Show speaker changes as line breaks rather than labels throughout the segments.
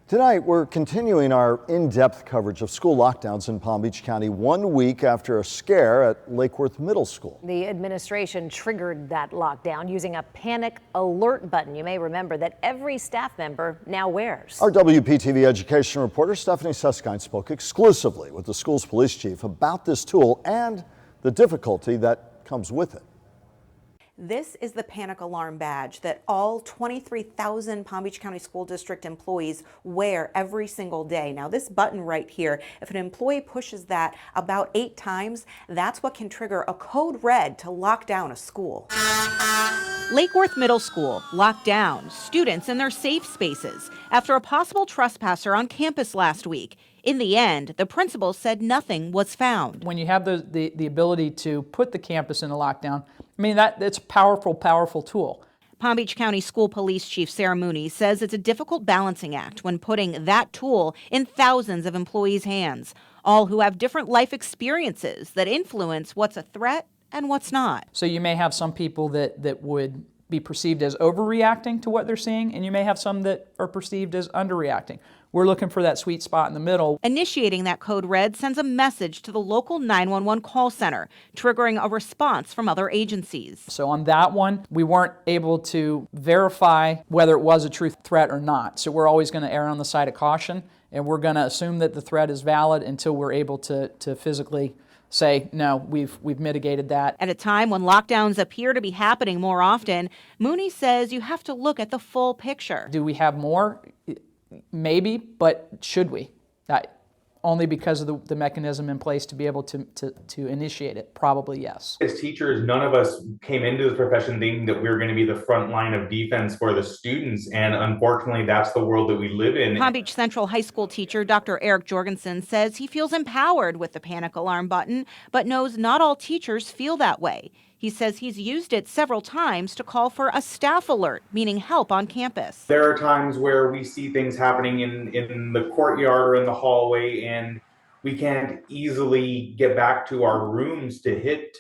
Tonight, we're continuing our in-depth coverage of school lockdowns in Palm Beach County 1 week after a scare at Lake Worth Middle School.
The administration triggered that lockdown using a panic alert button. You may remember that every staff member now wears.
Our WPTV education reporter Stephanie Susskind spoke exclusively with the school's police chief about this tool and the difficulty that comes with it.
This is the panic alarm badge that all 23,000 Palm Beach County School District employees wear every single day. Now, this button right here, if an employee pushes that about 8 times, that's what can trigger a code red to lock down a school.
Lake Worth Middle School locked down, students in their safe spaces after a possible trespasser on campus last week. In the end, the principal said nothing was found.
When you have the ability to put the campus in a lockdown, I mean, that's a powerful tool.
Palm Beach County School Police Chief Sarah Mooney says it's a difficult balancing act when putting that tool in thousands of employees' hands, all who have different life experiences that influence what's a threat and what's not.
So you may have some people that would be perceived as overreacting to what they're seeing, and you may have some that are perceived as underreacting. We're looking for that sweet spot in the middle.
Initiating that code red sends a message to the local 911 call center, triggering a response from other agencies.
So on that one, we weren't able to verify whether it was a true threat or not. So we're always going to err on the side of caution, and we're going to assume that the threat is valid until we're able to physically say, no, we've mitigated that.
At a time when lockdowns appear to be happening more often, Mooney says you have to look at the full picture.
Do we have more? Maybe, but should we? Only because of the mechanism in place to be able to initiate it, probably yes.
As teachers, none of us came into this profession thinking that we were going to be the front line of defense for the students, and unfortunately that's the world that we live in.
Palm Beach Central High School teacher Dr. Eric Jorgensen says he feels empowered with the panic alarm button, but knows not all teachers feel that way. He says he's used it several times to call for a staff alert, meaning help on campus.
There are times where we see things happening in the courtyard or in the hallway, and we can't easily get back to our rooms to hit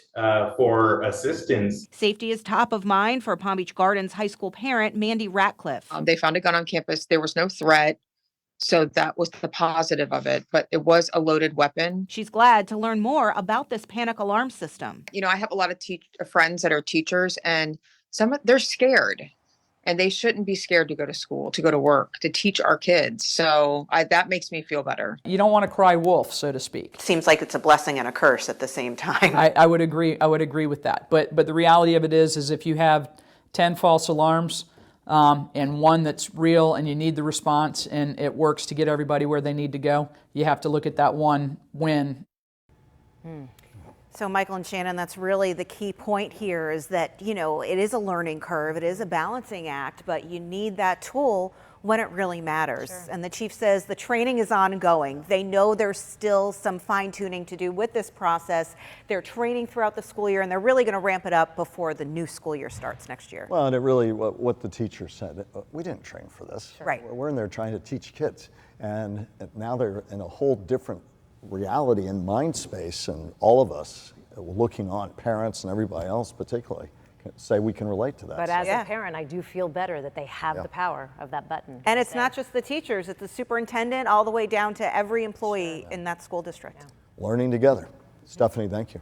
for assistance.
Safety is top of mind for Palm Beach Gardens high school parent Mandy Ratcliffe.
They found a gun on campus. There was no threat. So that was the positive of it, but it was a loaded weapon.
She's glad to learn more about this panic alarm system.
You know, I have a lot of friends that are teachers, and they're scared, and they shouldn't be scared to go to school, to go to work, to teach our kids. So that makes me feel better.
You don't want to cry wolf, so to speak.
Seems like it's a blessing and a curse at the same time.
I would agree. I would agree with that. But the reality of it is if you have 10 false alarms, and one that's real and you need the response and it works to get everybody where they need to go, you have to look at that one win.
So Michael and Shannon, that's really the key point here, is that, you know, it is a learning curve, it is a balancing act, but you need that tool when it really matters. Sure. And the chief says the training is ongoing. They know there's still some fine tuning to do with this process. They're training throughout the school year, and they're really going to ramp it up before the new school year starts next year.
Well, and it really, what the teacher said, we didn't train for this.
Sure. Right.
We're in there trying to teach kids, and now they're in a whole different reality and mind space, and all of us looking on, parents and everybody else particularly, say we can relate to that.
But as a parent, I do feel better that they have the power of that button.
And it's not just the teachers, it's the superintendent all the way down to every employee in that school district.
Learning together. Stephanie, thank you.